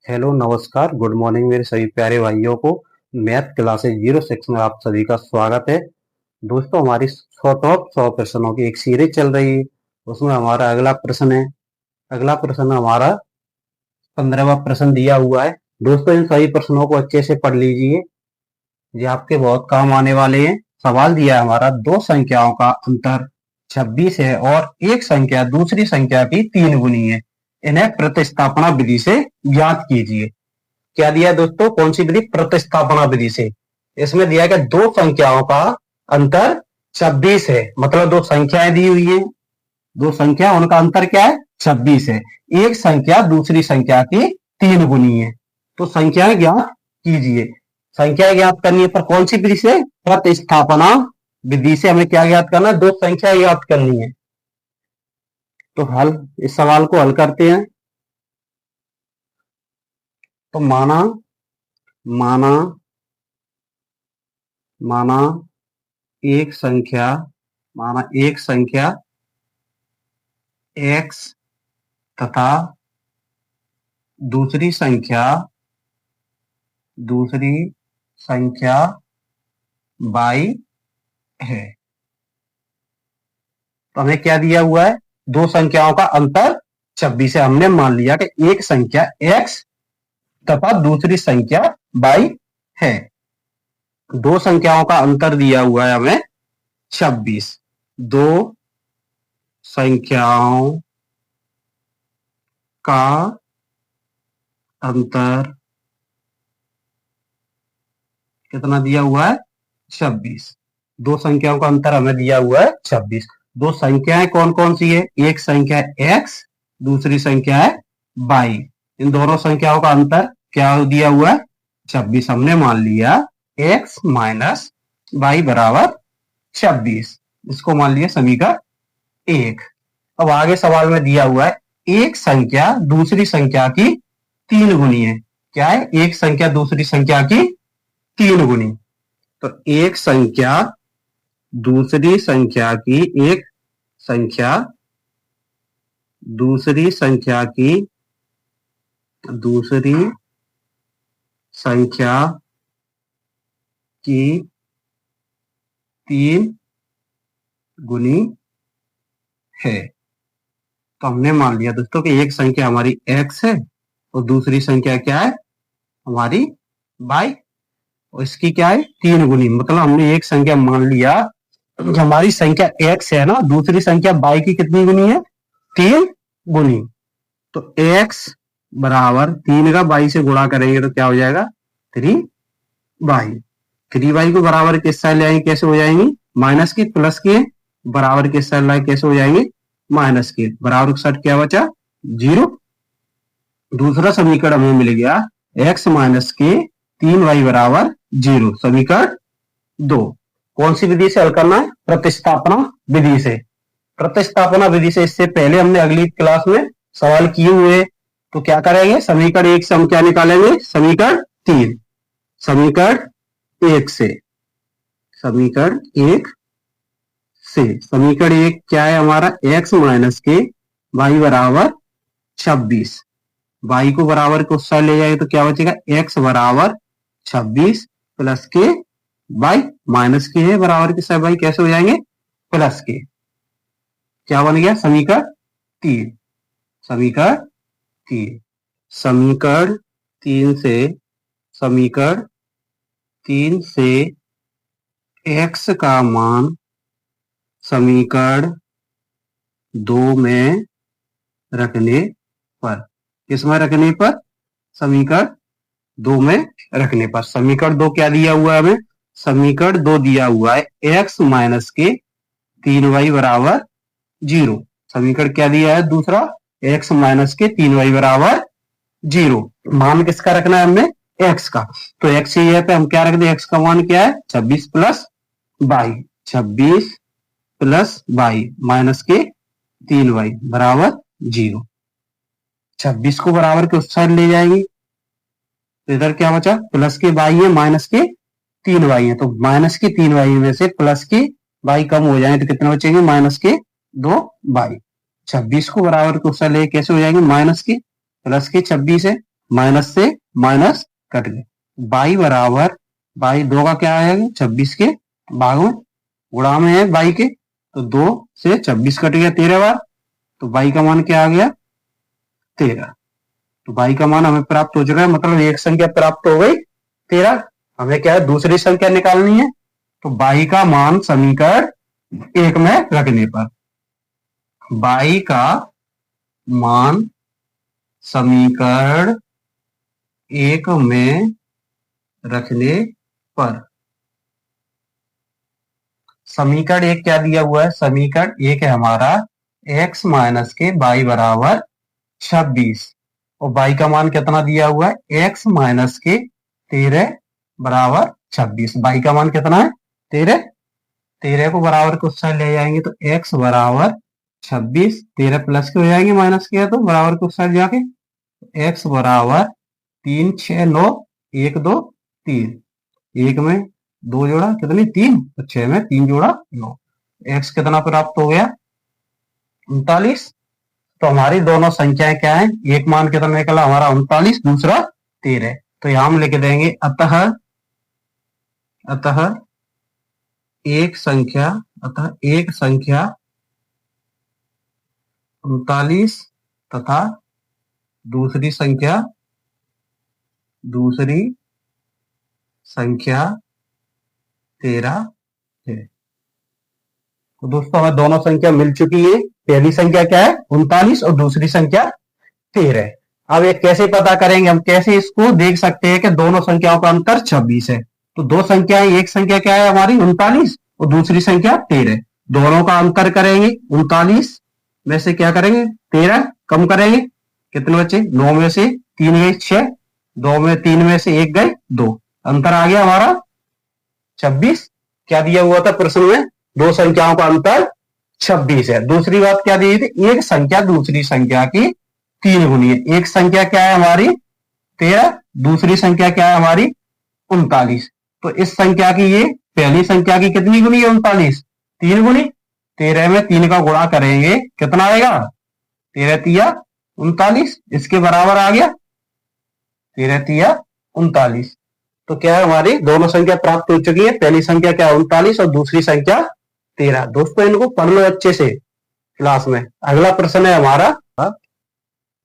Hello नमस्कार good morning मेरे सभी प्यारे भाइयों को। मैथ क्लासेज 06 में आप सभी का स्वागत है। दोस्तों हमारी टॉप 100 प्रश्नों की एक सीरीज चल रही है। उसमें हमारा अगला प्रश्न है। अगला प्रश्न हमारा 15वां प्रश्न दिया हुआ है। दोस्तों इन सभी प्रश्नों को अच्छे से पढ़ लीजिए, ये आपके बहुत काम आने वाले हैं। सवाल दिया है हमारा, दो संख्याओं का अंतर 26 है और एक संख्या दूसरी संख्या की 3 गुनी है, इन्हें प्रतिस्थापना विधि से ज्ञात कीजिए। क्या दिया है दोस्तों? कौन सी विधि? प्रतिस्थापना विधि से। इसमें दिया है कि दो संख्याओं का अंतर 26 है, मतलब दो संख्याएं दी हुई है, दो संख्या उनका अंतर क्या है? 26 है। एक संख्या दूसरी संख्या की 3 गुनी है, तो संख्याएं ज्ञात कीजिए। संख्या ज्ञात करनी है पर कौन सी विधि से? प्रतिस्थापना विधि से हमें क्या ज्ञात करना है? दो संख्या ज्ञात करनी है। तो हल, इस सवाल को हल करते हैं। तो माना माना माना एक संख्या माना एक संख्या x तथा दूसरी संख्या y है। तो हमें क्या दिया हुआ है? दो संख्याओं का अंतर 26 है। हमने मान लिया कि एक संख्या x तथा दूसरी संख्या y है। दो संख्याओं का अंतर दिया हुआ है हमें 26। दो संख्याओं का अंतर कितना दिया हुआ है? 26। दो संख्याओं का अंतर हमें दिया हुआ है 26। दो संख्याएं कौन कौन सी है? एक संख्या है x, दूसरी संख्या है y। इन दोनों संख्याओं का अंतर क्या दिया हुआ है? 26। हमने मान लिया x माइनस y बराबर 26। इसको मान लिया समीकरण 1। अब आगे सवाल में दिया हुआ है एक संख्या दूसरी संख्या की 3 गुनी है। क्या है? एक संख्या दूसरी संख्या की 3 गुनी। तो एक संख्या दूसरी संख्या की एक संख्या दूसरी संख्या की दूसरी संख्या की 3 गुनी है। तो हमने मान लिया दोस्तों कि एक संख्या हमारी x है और दूसरी संख्या क्या है? हमारी y। और इसकी क्या है? 3 गुनी। मतलब हमने एक संख्या मान लिया, हमारी संख्या x है ना, दूसरी संख्या y की कितनी गुनी है? 3 गुनी। तो x बराबर 3 का y से गुणा करेंगे तो क्या हो जाएगा? 3y। 3y को बराबर किस साइड ले आएंगे? कैसे हो जाएंगी? माइनस की प्लस के बराबर किस साइड लाए? कैसे हो जाएंगे? माइनस के बराबर 60 क्या बचा? 0। दूसरा समीकरण हमें मिल गया x माइनस के 3y बराबर 0। समीकरण 2। कौन सी विधि से हल करना है? प्रतिस्थापना विधि से। प्रतिस्थापना विधि से इससे पहले हमने अगली क्लास में सवाल किए हुए, तो क्या करेंगे? समीकरण 1 से हम क्या निकालेंगे? समीकरण 3। समीकरण 1 से समीकरण 1 क्या है हमारा? x माइनस के y बराबर 26। y को बराबर को साइड ले जाएंगे तो क्या बचेगा? x बराबर 26 प्लस के y माइनस के है बराबर के साइड y कैसे हो जाएंगे? प्लस के। क्या बन गया? समीकरण 3। समीकरण 3 समीकरण 3 से x का मान समीकरण 2 में रखने पर, किस में रखने पर? समीकरण 2 में रखने पर। समीकरण 2 क्या दिया हुआ है हमें? समीकरण 2 दिया हुआ है x माइनस के 3y बराबर 0। समीकरण क्या दिया है दूसरा? x माइनस के 3y बराबर 0। मान किसका रखना है हमने? x का। तो x ये पे हम क्या रख दें? x का मान क्या है? 26 plus y। 26 plus y minus के 3y बराबर 0। 26 को बराबर के उस साइड ले जाएंगे तो इधर क्या बचा? प्लस के y है, माइनस के 3y है। तो माइनस के 3y में से प्लस के y कम हो जाएंगे तो कितने बचेंगे? माइनस के 2y। 26 को बराबर के उस साइड ले कैसे हो जाएंगे? माइनस के प्लस के 26 है, माइनस से माइनस कट गए। बाई बराबर, बाई दो का क्या आएगा 26 के भाग में, गुणा में है बाई के, तो 2 से 26 कट गया 13 बार, तो बाई का मान क्या आ गया 13। तो बाई का मान हमें प्राप्त हो चुका है, मतलब एक संख्या प्राप्त हो गई 13। हमें क्या है दूसरी संख्या निकालनी है, तो बाई का मान समीकरण 1 में रखने पर, बाई का मान समीकरण 1 में रखने पर, समीकरण 1 क्या दिया हुआ है, समीकरण 1 है हमारा x माइनस के बाई बराबर 26, और बाई का मान कितना दिया हुआ है x माइनस के 13 बराबर 26। बाई का मान कितना है 13, 13 को बराबर के उस साइड ले जाएंगे तो x बराबर 26, 13 प्लस के हो जाएंगे माइनस के, तो बराबर के उस साइड जाके x बराबर 3 6 9 1 2 3, 1 में 2 जोड़ा कितनी 3, तो 6 में 3 जोड़ा 9, x कितना प्राप्त हो गया 39। तो हमारी दोनों संख्याएं क्या है, एक मान कितना निकला हमारा 39, दूसरा 13। तो यहां हम लिख देंगे अतः, अतः एक संख्या, अतः एक संख्या 39 तथा दूसरी संख्या, दूसरी संख्या 13 है। तो दोस्तों हमें दोनों संख्या मिल चुकी है, पहली संख्या क्या है 39 और दूसरी संख्या 13। अब ये कैसे पता करेंगे, हम कैसे इसको देख सकते हैं कि दोनों संख्याओं का अंतर 26 है। तो दो संख्याएं, एक संख्या क्या है हमारी 39 और दूसरी संख्या 13, दोनों का अंतर करेंगे, 39 में से क्या करेंगे 13 कम करेंगे, कितने बचे 9 में से 3 गए 6, 2 में 3 में से 1 गए 2, अंतर आ गया हमारा 26। क्या दिया हुआ था प्रश्न में, दो संख्याओं का अंतर 26 है। दूसरी बात क्या दी थी, एक संख्या दूसरी संख्या की 3 गुनी है। एक संख्या क्या है हमारी 13, दूसरी संख्या क्या है हमारी 39। तो इस संख्या की ये पहली संख्या की कितनी गुनी है 39, 3 गुनी। 13 में 3 का गुणा करेंगे कितना आएगा 13 तिया 39, इसके बराबर आ गया 13 तिया 39। तो क्या है हमारी दोनों संख्या प्राप्त हो चुकी है, पहली संख्या क्या है 39 और दूसरी संख्या 13। दोस्तों इनको पढ़ लो अच्छे से क्लास में। अगला प्रश्न है हमारा,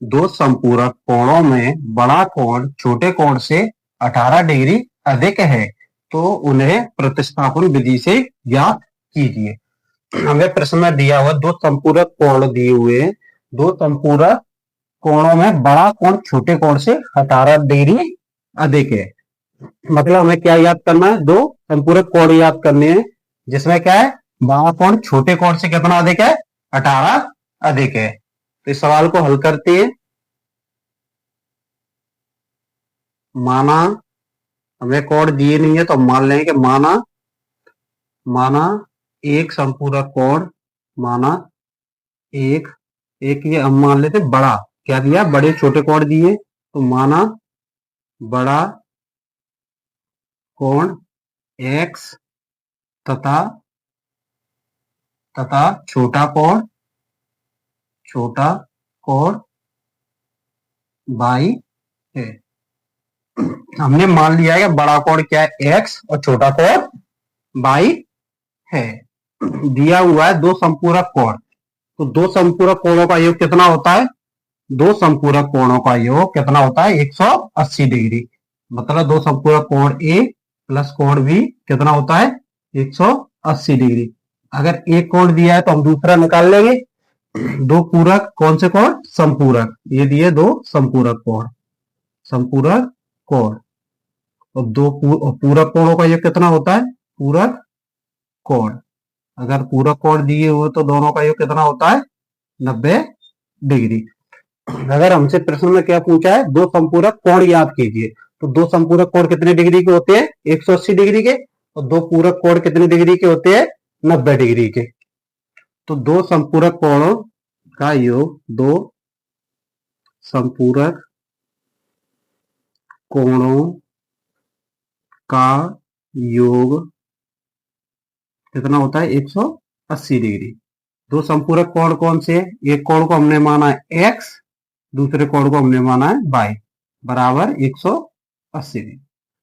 दो संपूरक कोणों में बड़ा कोण छोटे कोण से 18 डिग्री अधिक है, तो उन्हें प्रतिस्थापन विधि से ज्ञात कीजिए। हमें प्रश्न में दिया हुआ दो संपूरक कोण दिए हुए, दो संपूरक कोणों में बड़ा कोण छोटे कोण से 18 डिग्री अधिक है। मतलब हमें क्या याद करना है, दो संपूरक कोण याद करने हैं जिसमें क्या है बड़ा कोण छोटे कोण से कितना अधिक है 18 अधिक है। तो इस सवाल को हल करते हैं। माना हमें कोण दिए नहीं है तो मान लेंगे कि माना एक संपूरक कोण, माना एक ये हम मान लेते बड़ा, क्या दिया बड़े छोटे कोण दिए, तो माना बड़ा कोण x तथा छोटा कोण y है। हमने मान लिया है कि बड़ा कोण क्या है x और छोटा कोण y है। दिया हुआ है दो संपूरक कोण, तो दो संपूरक कोणों का योग कितना होता है, दो संपूरक कोणों का योग कितना होता है 180 डिग्री। मतलब दो संपूरक कोण A प्लस कोण B कितना होता है 180 डिग्री। अगर एक कोण दिया है तो हम दूसरा निकाल लेंगे। दो पूरक कौन से कोण, संपूरक, ये दिए दो संपूरक कोण, संपूरक कोण, और दो पूरक कोणों का योग कितना होता है पूरक कोण। अगर पूरक कोण दिए हुए तो दोनों का योग कितना होता है 90 डिग्री। अगर हमसे प्रश्न में क्या पूछा है, दो संपूरक कोण याद कीजिए, तो दो संपूरक कोण कितने डिग्री के होते हैं 180 डिग्री के, और दो पूरक कोण कितने डिग्री के होते हैं 90 डिग्री के। तो दो संपूरक कोणों का योग, दो संपूरक कोणों का योग कितना होता है 180 डिग्री। दो संपूरक कोण कौन से, एक कोण को हमने माना है x, दूसरे कोण को हमने माना है y। बराबर 180 डिग्री।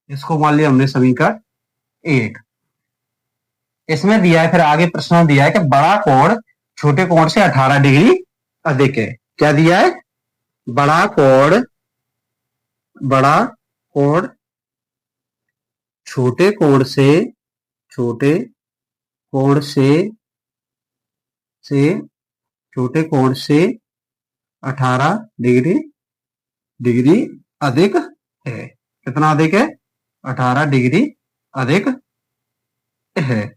इसको मान लिया हमने समीकरण 1। इसमें दिया है, फिर आगे प्रश्न दिया है कि बड़ा कोण छोटे कोण से 18 डिग्री अधिक है। क्या दिया है? बड़ा कोण छोटे कोण से छोटे कोण से छोटे कोण से 18 डिग्री अधिक है। कितना अधिक है? 18 डिग्री अधिक है।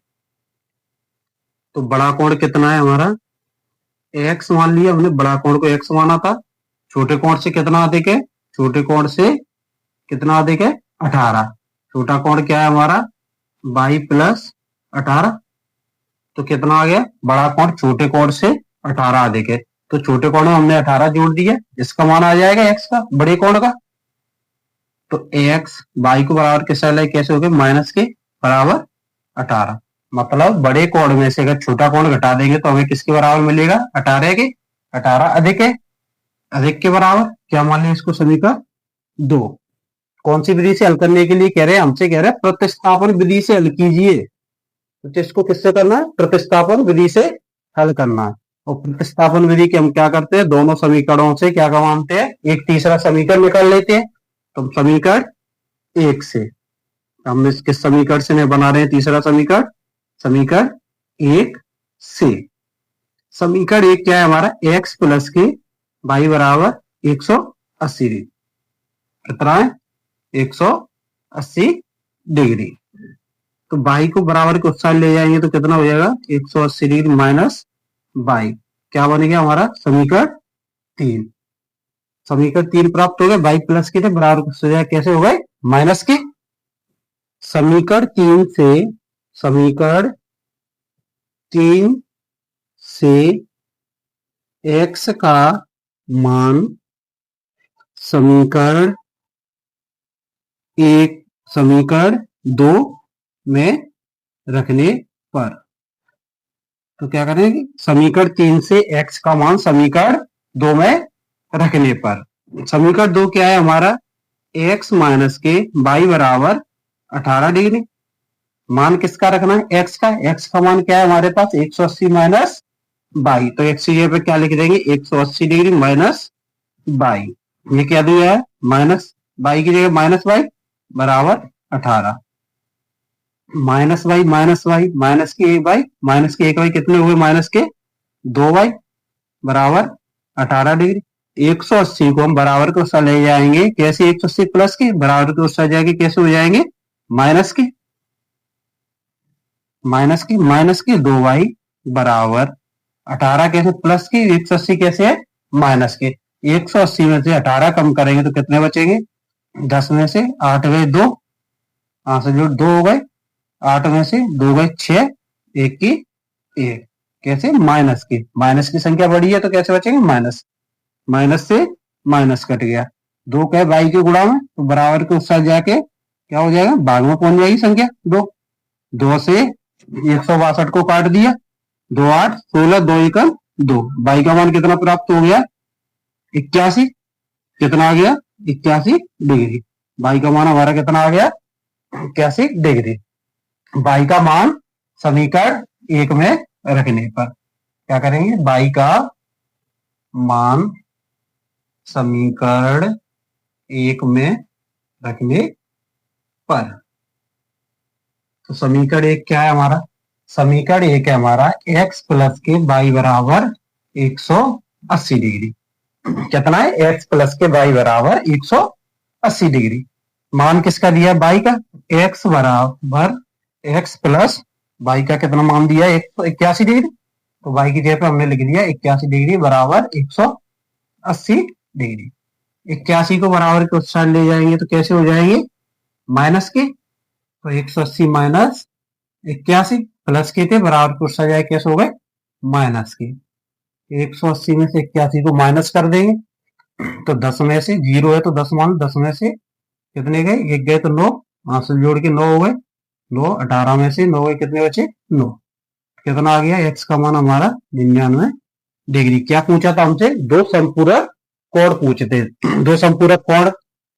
तो बड़ा कोण कितना है हमारा? x मान लिया हमने, बड़ा कोण को x माना था। छोटे कोण से कितना अधिक है? छोटे कोण से कितना अधिक है? 18। छोटा कोण क्या है हमारा? 22 प्लस 18। तो कितना आ गया? बड़ा कोण छोटे कोण से 18 अधिक है। तो छोटे कोण में हमने 18 जोड़ दिया, इसका मान आ जाएगा x का, बड़े कोण का। तो x 22 को बराबर किससे लाए? कैसे हो गए? माइनस के बराबर 18। मतलब बड़े कोण में से अगर छोटा कोण घटा देंगे तो हमें किसके बराबर मिलेगा? 18 के। 18 अधिक है, अधिक के बराबर। क्या मान लिया इसको? समीकरण 2। कौन सी विधि से हल करने के लिए कह रहे हैं? हमसे कह रहे हैं प्रतिस्थापन विधि से हल कीजिए। तो इसको किससे करना है? प्रतिस्थापन विधि से हल करना है। और प्रतिस्थापन विधि के हम क्या करते हैं? दोनों समीकरणों से क्या मानते हैं? एक तीसरा समीकरण निकाल लेते हैं। तो समीकरण 1 से हम किस समीकरण से बना रहे हैं? तीसरा समीकरण, समीकरण 1 से। समीकरण 1 क्या है हमारा? x प्लस के y बराबर 180 डिग्री। कितना है? 180 डिग्री। तो y को बराबर के उस साइड ले जाएंगे तो कितना हो जाएगा? 180 डिग्री माइनस y। क्या बन गया हमारा? समीकरण 3। समीकरण 3 प्राप्त हो गए। y प्लस के थे बराबर कैसे हो गए? माइनस के। समीकरण 3 से x का मान समीकरण 2 में रखने पर। तो क्या करेंगे? समीकरण 3 से x का मान समीकरण 2 में रखने पर। समीकरण 2 क्या है हमारा? x माइनस के y बराबर 18 डिग्री। मान किसका रखना है? x का। x का मान क्या है हमारे पास? 180 माइनस y। तो x की जगह पे क्या लिख देंगे? 180 डिग्री माइनस y। ये क्या दिया है? माइनस y की जगह माइनस y बराबर 18। Minus y minus y minus के 1y माइनस के 1y कितने हुए? माइनस के 2y बराबर 18 डिग्री। 180 को हम बराबर के उत्साह ले जाएंगे कैसे? 180 प्लस के बराबर के उत्साह जाएंगे कैसे हो जाएंगे? माइनस के। माइनस के 2y बराबर 18 कैसे? प्लस के। 180 कैसे है? माइनस के। 180 में से 18 कम करेंगे तो कितने बचेंगे? 10 में से 8 गए 2, 8 से जो 2 हो गए, 8 में से 2 गए 6, 1 की 1। कैसे? माइनस की। माइनस की संख्या बड़ी है तो कैसे बचेंगे? माइनस। माइनस से माइनस कट गया। 2 कहे बाई के गुणा में तो बराबर के उस साथ जाके क्या हो जाएगा? भाग में पहुंच जाएगी संख्या 2। 2 से 162 को काट दिया। 2 8 16, 2 एकम 2। बाई का मान कितना प्राप्त हो गया? 81। कितना आ गया? 81 डिग्री। बाई का मान हमारा कितना आ गया? 81 डिग्री। बाई का मान समीकरण 1 में रखने पर क्या करेंगे? बाई का मान समीकरण 1 में रखने पर। तो समीकरण 1 क्या है हमारा? समीकरण 1 है हमारा x प्लस के y बराबर 180 डिग्री। कितना है? x प्लस के y बराबर 180 डिग्री। मान किसका दिया? y का। x बराबर x प्लस y का कितना मान दिया? 81 डिग्री। तो y की जगह पे हमने लिख दिया 81 डिग्री बराबर 180 डिग्री। 81 को बराबर के उस साइड ले जाएंगे तो कैसे हो जाएंगे? माइनस के। तो 180 माइनस 81 प्लस के थे बराबर के उस साइड जाए कैसे हो गए? माइनस के। 180 में से 81 को माइनस कर देंगे तो 10 में से 0 है तो 10 मान, 10 में से कितने गए? 1 गए तो 9, 5 से जोड़ के 9 हो गए। 9 18 में से 9 गए कितने बचे? 9। कितना आ गया? x का मान हमारा 99 डिग्री। क्या पूछा था हमसे? दो समपूरक कोण पूछे थे। दो समपूरक कोण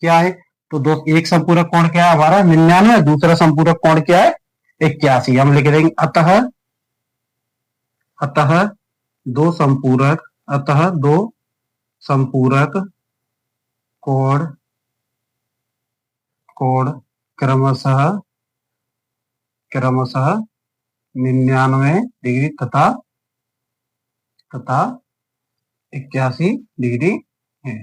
क्या है? तो दो, एक संपूरक कोण क्या है हमारा 99, दूसरा संपूरक कोण क्या है 81। हम लिख देंगे अतः, अतः दो संपूरक, अतः दो संपूरक कोण, कोण क्रमशः, क्रमशः 99 डिग्री तथा, तथा 81 डिग्री है।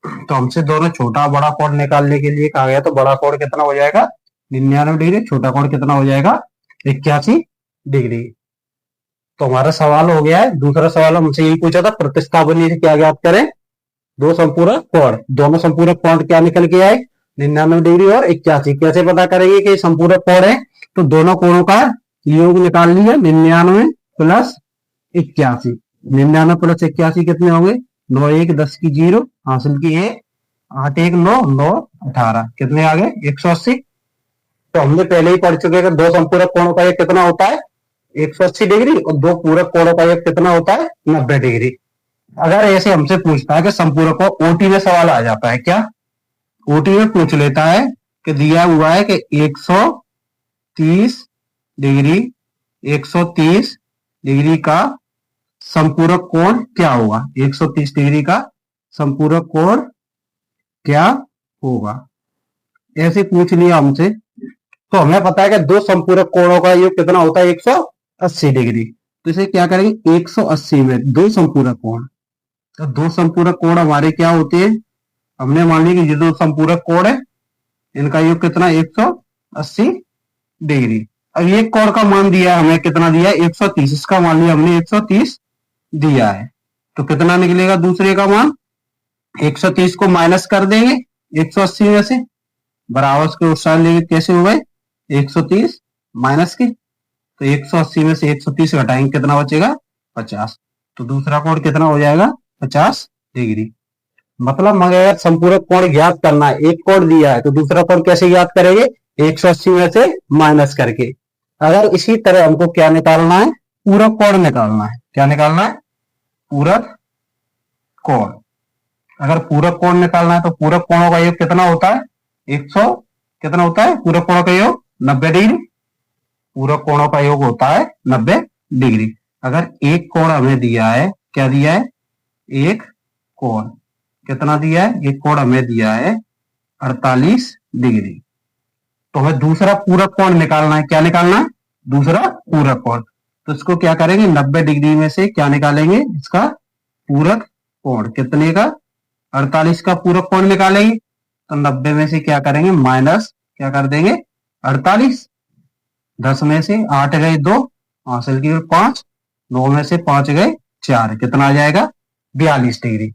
तो हमसे दोनों छोटा बड़ा कोण निकालने के लिए कहा गया, तो बड़ा कोण कितना हो जाएगा 99 डिग्री, छोटा कोण कितना हो जाएगा 81 डिग्री। तो हमारा सवाल हो गया है। दूसरा सवाल हमसे यही पूछा था, प्रतिस्थापन से क्या ज्ञात करें? दो संपूरक कोण, दोनों संपूरक कोण क्या निकल के आए 99 डिग्री और 81। कैसे पता करेंगे कि संपूरक कोण है? तो दोनों कोणों का योग निकाल लिया, 99 प्लस 81। 99 प्लस 81 कितने होंगे? 9 1 10 की 0, हासिल की 1, 8 1 9 9 18, कितने आ गए 180। तो हमने पहले ही पढ़ चुके हैं कि दो संपूरक कोणों का योग कितना होता है 180 डिग्री, और दो पूरक कोणों का योग कितना होता है 90 डिग्री। अगर ऐसे हमसे पूछता है कि संपूरक को ओटी में सवाल आ जाता है, क्या ओटी में पूछ लेता है कि दिया हुआ है कि 130 डिग्री, 130 डिग्री का संपूरक कोण क्या होगा? 130 डिग्री का संपूरक कोण क्या होगा, ऐसे पूछ लिया हमसे। तो हमें पता है कि दो संपूरक कोणों का योग कितना होता है 180 डिग्री। तो इसे क्या करेंगे 180 में दो संपूरक कोण, तो दो संपूरक कोण हमारे क्या होते हैं? हमने मान लिया कि ये दो संपूरक कोण है, इनका योग कितना 180 डिग्री। अब एक कोण का मान दिया है हमें, कितना दिया है 130, इसका मान लिया हमने 130 दिया है। तो कितना निकलेगा दूसरे का मान? 130 को माइनस कर देंगे 180 में से, बराबर के उस साइड लेंगे, कैसे हो गए 130 माइनस के, तो 180 में से 130 घटाएंगे, कितना बचेगा 50। तो दूसरा कोण कितना हो जाएगा 50 डिग्री। मतलब मगर संपूरक कोण ज्ञात करना है, एक कोण दिया है तो दूसरा कोण कैसे ज्ञात करेंगे 180 में से माइनस करके। अगर इसी तरह हमको क्या निकालना है पूरक कोण निकालना है, क्या निकालना है पूरक कोण। अगर पूरक कोण निकालना है तो पूरक कोणों का योग कितना होता है 100, कितना होता है पूरक कोणों का योग 90 डिग्री, पूरक कोणों का योग होता है 90 डिग्री। अगर एक कोण हमें दिया है, क्या दिया है एक कोण, कितना दिया है एक कोण हमें दिया है 48 डिग्री, तो हमें दूसरा पूरक कोण निकालना है, क्या निकालना है दूसरा पूरक कोण। तो इसको क्या करेंगे 90 डिग्री में से क्या निकालेंगे इसका पूरक कोण, कितने का 48 का पूरक कोण निकालेंगे। तो 90 में से क्या करेंगे माइनस क्या कर देंगे 48, 10 में से 8 गए 2, हासिल की 5, 9 में से 5 गए 4, कितना आ जाएगा 42 डिग्री।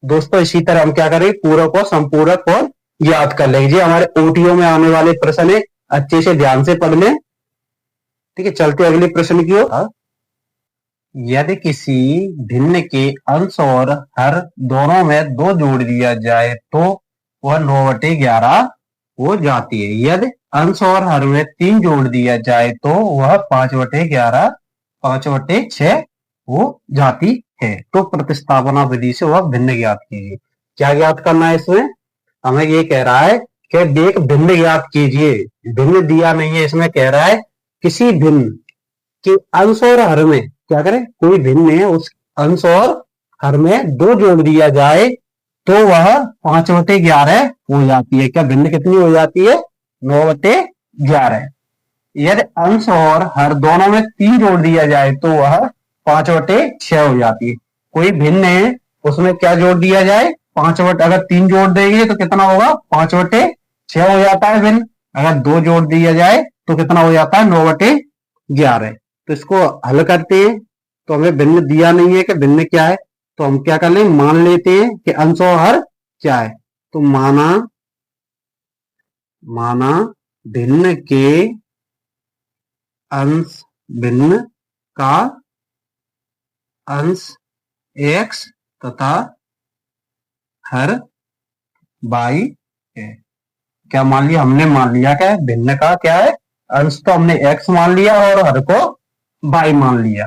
दोस्तों इसी तरह हम क्या करेंगे पूरक और संपूरक और याद कर लेंगे। जी हमारे ओटीओ में आने वाले प्रश्न है, अच्छे से ध्यान से पढ़ लें। ठीक है, चलते अगले प्रश्न की ओर। यदि किसी भिन्न के अंश और हर दोनों में 2 जोड़ दिया जाए तो वह 9/11 हो जाती है। यदि अंश और हर में 3 जोड़ दिया जाए तो वह 5/11 5/6 हो जाती है। तो प्रतिस्थापना विधि से वह भिन्न ज्ञात कीजिए। क्या ज्ञात करना है इसमें? हमें ये कह रहा है कि एक भिन्न ज्ञात कीजिए, भिन्न दिया नहीं है, इसमें कह रहा है किसी भिन्न के अंश और हर में क्या करें, कोई भिन्न है उस अंश और हर में 2 जोड़ दिया जाए तो वह 5/11 हो जाती है। क्या भिन्न कितनी हो जाती है 9/11। यदि अंश और हर दोनों में 3 जोड़ दिया जाए तो वह 5/6 हो जाती है। कोई भिन्न है उसमें क्या जोड़ दिया जाए 5 अगर 3 जोड़ देंगे तो कितना होगा 5/6 हो जाता है भिन्न। अगर 2 जोड़ दिया जाए तो कितना हो जाता है 9/11। तो इसको हल करते हैं, तो हमें भिन्न दिया नहीं है कि भिन्न क्या है, तो हम क्या कर लें मान लेते हैं कि अंश और हर क्या है। तो माना भिन्न के अंश, भिन्न का अंश x तथा हर y है। क्या मान लिया हमने, मान लिया क्या है भिन्न का क्या है अंश, तो हमने x मान लिया और हर को y मान लिया।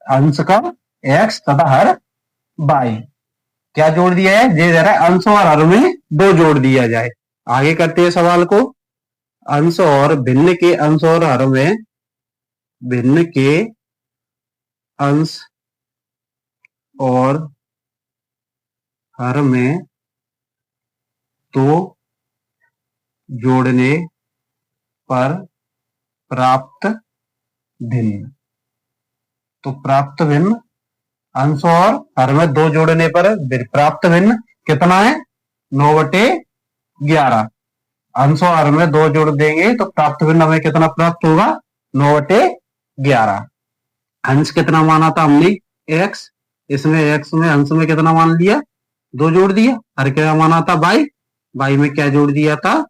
अंश का x तथा हर y, क्या जोड़ दिया है, ये जरा अंश और हर में दो जोड़ दिया जाए। आगे करते हैं सवाल को। अंश और भिन्न के अंश और हर में, भिन्न के अंश और हर में दो जोड़ने पर प्राप्त भिन्न। तो प्राप्त भिन्न, अंश और हर में दो जोड़ने पर प्राप्त भिन्न कितना है, 9/11। अंश और हर में दो जोड़ देंगे तो प्राप्त भिन्न हमें कितना प्राप्त होगा, 9/11। अंश कितना माना था हमने, x, इसमें x में अंश में कितना मान लिया, दो जोड़ दिया। हर क्या माना था, y में क्या जोड़ दिया था,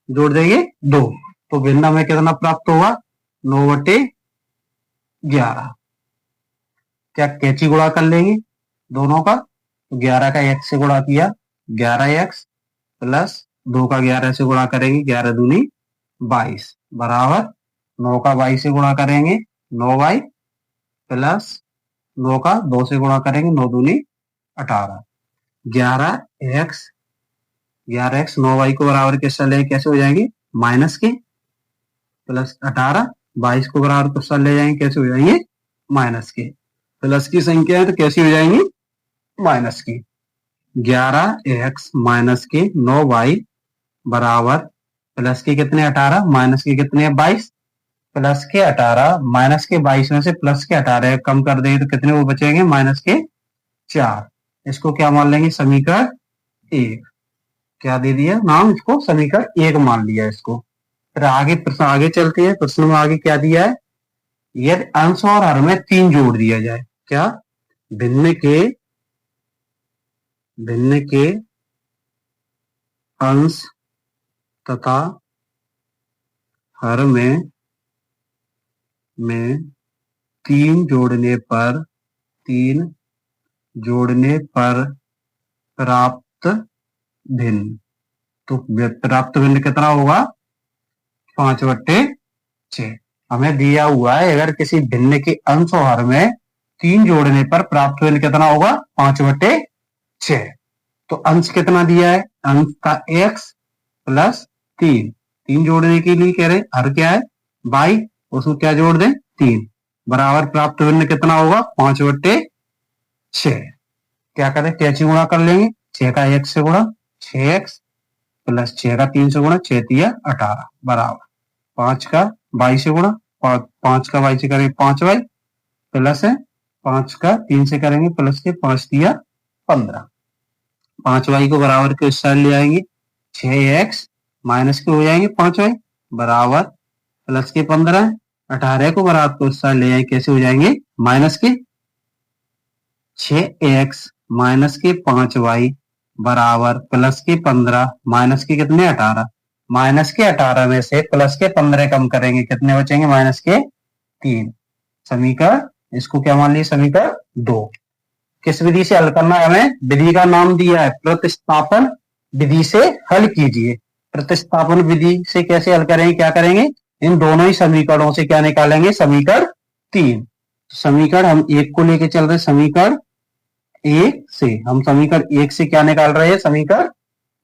जोड़ देंगे 2। तो भिन्न में कितना प्राप्त होगा, 9/11। क्या कैची गुणा कर लेंगे दोनों का, तो 11 का x से गुणा किया 11x प्लस 2 का 11 से गुणा करेंगे 11 दूनी 22 बराबर 9 का y से गुणा करेंगे 9y प्लस 9 का 2 से गुणा करेंगे 9 दूनी 18। 11x 9y को बराबर किससे ले कैसे हो जाएंगे, माइनस के, प्लस 18 22 को बराबर किससे ले जाएंगे, कैसे हो जाएंगे, माइनस के। प्लस की संख्या है तो कैसी हो जाएंगी, माइनस की। 11x माइनस के 9y बराबर प्लस के कितने 18, माइनस के कितने 22, प्लस के 18 माइनस के 22 में से प्लस के 18 कम कर देंगे तो कितने वो बचेंगे, माइनस के 4। इसको क्या मान लेंगे, समीकरण 1। क्या दे दिया नाम इसको, समीकरण 1 मान लिया इसको। फिर आगे प्रश्न आगे चलते हैं। प्रश्न में आगे क्या दिया है, यदि अंश और हर में 3 जोड़ दिया जाए, क्या, भिन्न के अंश तथा हर में 3 जोड़ने पर प्राप्त भिन्न। तो प्राप्त भिन्न कितना होगा, 5/6। हमें दिया हुआ है अगर किसी भिन्न के अंश और हर में 3 जोड़ने पर प्राप्त भिन्न कितना होगा, 5/6। तो अंश कितना दिया है, अंश का x प्लस 3 जोड़ने के लिए कह रहे, हर क्या है y, उसको क्या जोड़ दें 3 बराबर प्राप्त भिन्न कितना होगा, 5/6। क्या करें, कैची गुणा कर लेंगे, 6 का x से गुणा 6x प्लस 6 का 3 से गुणा 6 तिया 18 बराबर 5 का y से गुणा 5 का y से करेंगे 5y प्लस है 5 का 3 से करेंगे प्लस के 5 तिया 15। 5y को बराबर के उस साइड ले आएंगे 6x माइनस के हो जाएंगे 5y बराबर प्लस के 15। 18 को बराबर के उस साइड ले आएंगे, कैसे हो जाएंगे, माइनस के 6x माइनस के 5y बराबर प्लस के 15 माइनस के कितने 18। माइनस के 18 में से प्लस के 15 कम करेंगे, कितने बचेंगे, माइनस के 3। समीकरण, इसको क्या मान लिया, समीकरण 2। किस विधि से हल करना है, हमें विधि का नाम दिया है प्रतिस्थापन विधि से हल कीजिए। प्रतिस्थापन विधि से कैसे हल करेंगे, क्या करेंगे, इन दोनों ही समीकरणों से क्या निकालेंगे, समीकरण 3। समीकरण हम 1 को लेके चल रहे, समीकरण 1 से हम समीकरण 1 से क्या निकाल रहे हैं, समीकरण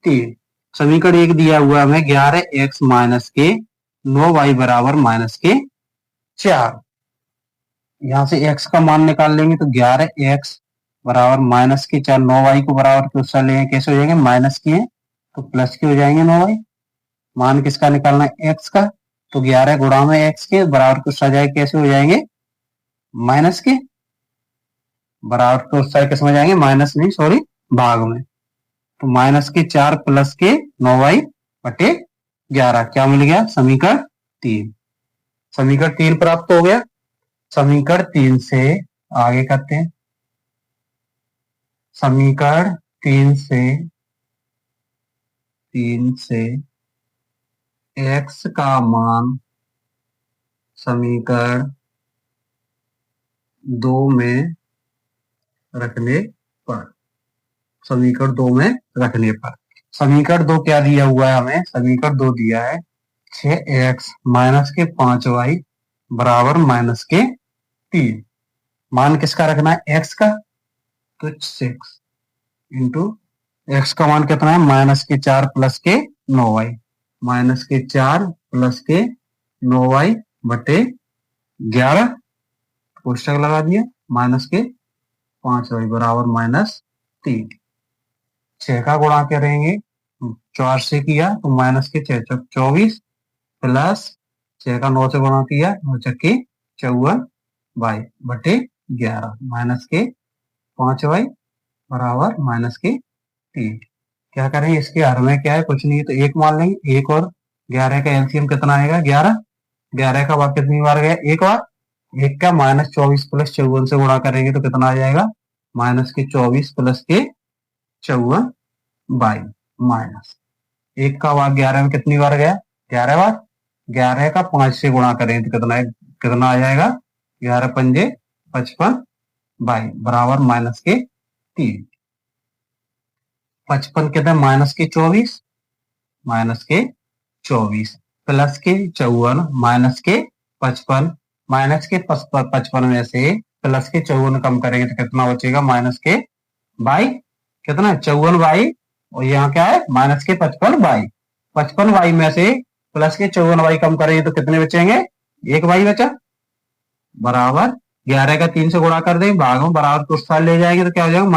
3। समीकरण 1 दिया हुआ हमें 11x माइनस के 9y बराबर माइनस के 4। यहां से x का मान निकाल लेंगे तो 11x बराबर माइनस के 4, 9y को बराबर के उससे लेंगे, कैसे हो जाएंगे, माइनस के तो प्लस के हो जाएंगे 9y। मान किसका निकालना है, x का, तो 11 गुणा में x के बराबर के उससे जाएंगे, कैसे हो जाएंगे, माइनस के बराबर के उस साइड किसमें जाएंगे, माइनस नहीं सॉरी भाग में। तो माइनस के 4 प्लस के 9y/11 क्या मिल गया, समीकरण 3। समीकरण 3 प्राप्त हो गया। समीकरण 3 से आगे करते हैं। समीकरण 3 से x का मान समीकरण 2 में रखने पर, समीकरण 2 में रखने पर, समीकरण 2 क्या दिया हुआ है हमें, समीकरण 2 दिया है 6x माइनस के 5y बराबर माइनस के 3। मान किसका रखना है, x का, तो 6 इंटू एक्स का मान कितना है, -4 प्लस के 9y, -4 प्लस के 9y बटे 11, कोष्टक लगा दिया, -5y बराबर -3। 6 का गुणा करेंगे 4 से किया तो -6 24 प्लस 6 का 9 से गुणा किया 9 छक्के 54 y बटे 11 -5y बराबर -3। क्या करेंगे, इसके हर में क्या है, कुछ नहीं है तो एक मान लेंगे। एक और 11 का एलसीएम कितना आएगा, 11। 11 का बार कितनी बार गया, एक बार। एक का -24 प्लस 54 से गुणा करेंगे तो कितना आ जाएगा, -24 प्लस के 54 बाई माइनस एक का वाक 11 में कितनी बार गया, 11 बार। 11 का 5 से गुणा करें तो कितना है, कितना आ जाएगा, 11 पंजे 55 बाई बराबर -3। 55 कितना, -24 प्लस के 54 -55 में से प्लस के 54 कम करेंगे तो कितना बचेगा, बाई कितना 54 बाई, और यहाँ क्या है -55 बाई। 55 बाई में से प्लस के 54 बाई कम करेंगे तो कितने बचेंगे, 1 बाई बचा, बराबर 11 का 3 से गुणा कर देंगे, भागों बराबर कुछ साल ले जाएंगे तो क्या हो जाएगा,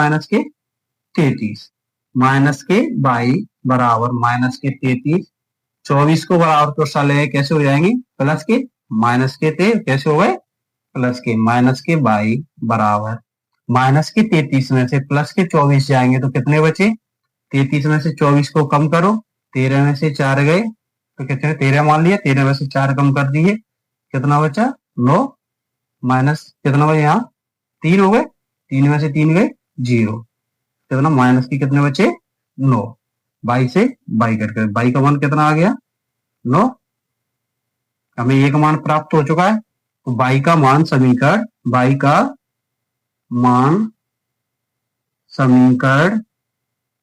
-33 बाई बराबर -33। 24 को बराबर कुछ साल ले कैसे हो जाएंगे, प्लस के थे कैसे हो गए, प्लस के बाई बराबर -33 में से प्लस के 24 जाएंगे तो कितने बचे, 33 में से 24 को कम करो, 13 में से 4 गए तो कितने, 13 मान लिया, 13 में से 4 कम कर दिए, कितना बचा 9 माइनस कितना बचे, यहाँ 3 हो गए, 3 में से 3 गए 0, कितना माइनस की कितने बचे 9, बाई से बाई कट, बाई का मान कितना आ गया 9। हमें एक मान प्राप्त हो चुका है, तो बाई का मान समीकरण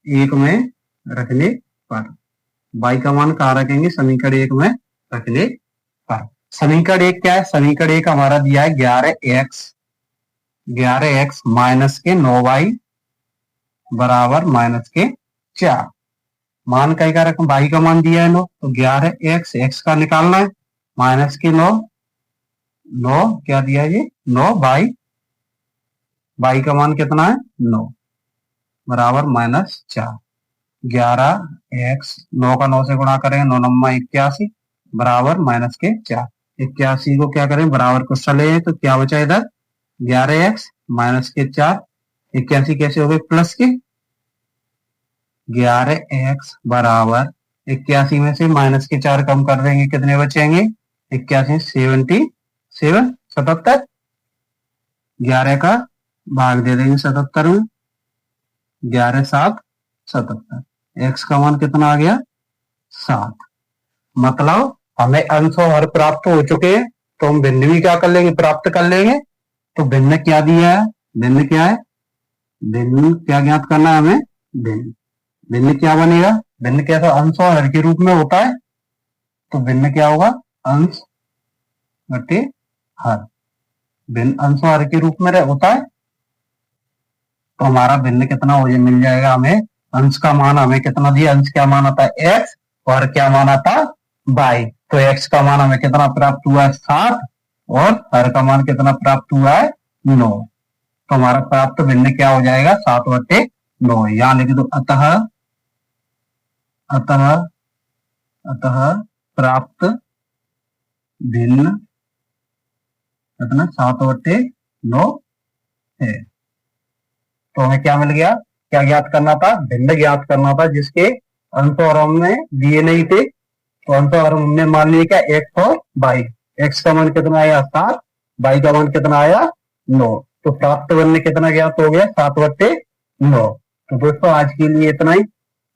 1 में रखने पर, बाई का मान कहाँ रखेंगे, समीकरण 1 में रखने पर। समीकरण 1 क्या है, समीकरण 1 हमारा दिया है 11x माइनस के 9y बराबर -4। मान कई का रकम, बाई का मान दिया है 9, तो 11x x का निकालना है, माइनस के 9 क्या दिया है, ये 9 बाई का मान कितना है 9 बराबर -4। 11x 9 का 9 से गुणा करेंगे, 9 9 81 बराबर -4। 81 को क्या करें, बराबर को चले तो क्या बचा इधर, 11x -4। 81 कैसे हो गए, प्लस के 11x बराबर 81 में से -4 कम कर देंगे, कितने बचेंगे, 81 77। 11 का भाग दे देंगे 77 में, 11 7 77, x का मान कितना आ गया 7। मतलब हमें अंश और हर प्राप्त हो चुके हैं, तो हम भिन्न भी क्या कर लेंगे, प्राप्त कर लेंगे। तो भिन्न क्या दिया है, भिन्न क्या है, भिन्न क्या ज्ञात करना है हमें, भिन्न क्या बनेगा, भिन्न कैसा, अंश और हर के रूप में होता है, तो भिन्न क्या होगा, अंश बटे हर, भिन्न अंश और हर के रूप में होता है, तो हमारा भिन्न कितना हो जाए, मिल जाएगा हमें। अंश का मान हमें कितना दिया, अंश क्या मान आता है x, और क्या मान आता है y। तो x का मान हमें कितना प्राप्त हुआ है 7, और हर का मान कितना प्राप्त हुआ है 9। तो हमारा प्राप्त भिन्न क्या हो जाएगा, 7/9। यहां लिख दो, अतः प्राप्त भिन्न कितना 7/9 है। तो हमें क्या मिल गया, क्या ज्ञात करना था, भिन्न ज्ञात करना था, जिसके अंश और हर में दिए नहीं थे। तो अंश और हर हमने मान लिया क्या, x और y। x का मान कितना आया 7, y का मान कितना आया 9। तो प्राप्त भिन्न कितना ज्ञात हो गया, 7/9। तो दोस्तों आज के लिए इतना ही।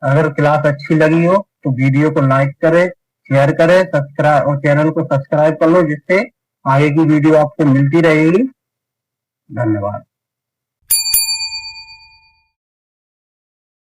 अगर क्लास अच्छी लगी हो तो वीडियो को लाइक करें, शेयर करें, सब्सक्राइब और चैनल को सब्सक्राइब कर लो, जिससे आगे की वीडियो आपको मिलती रहेगी। धन्यवाद।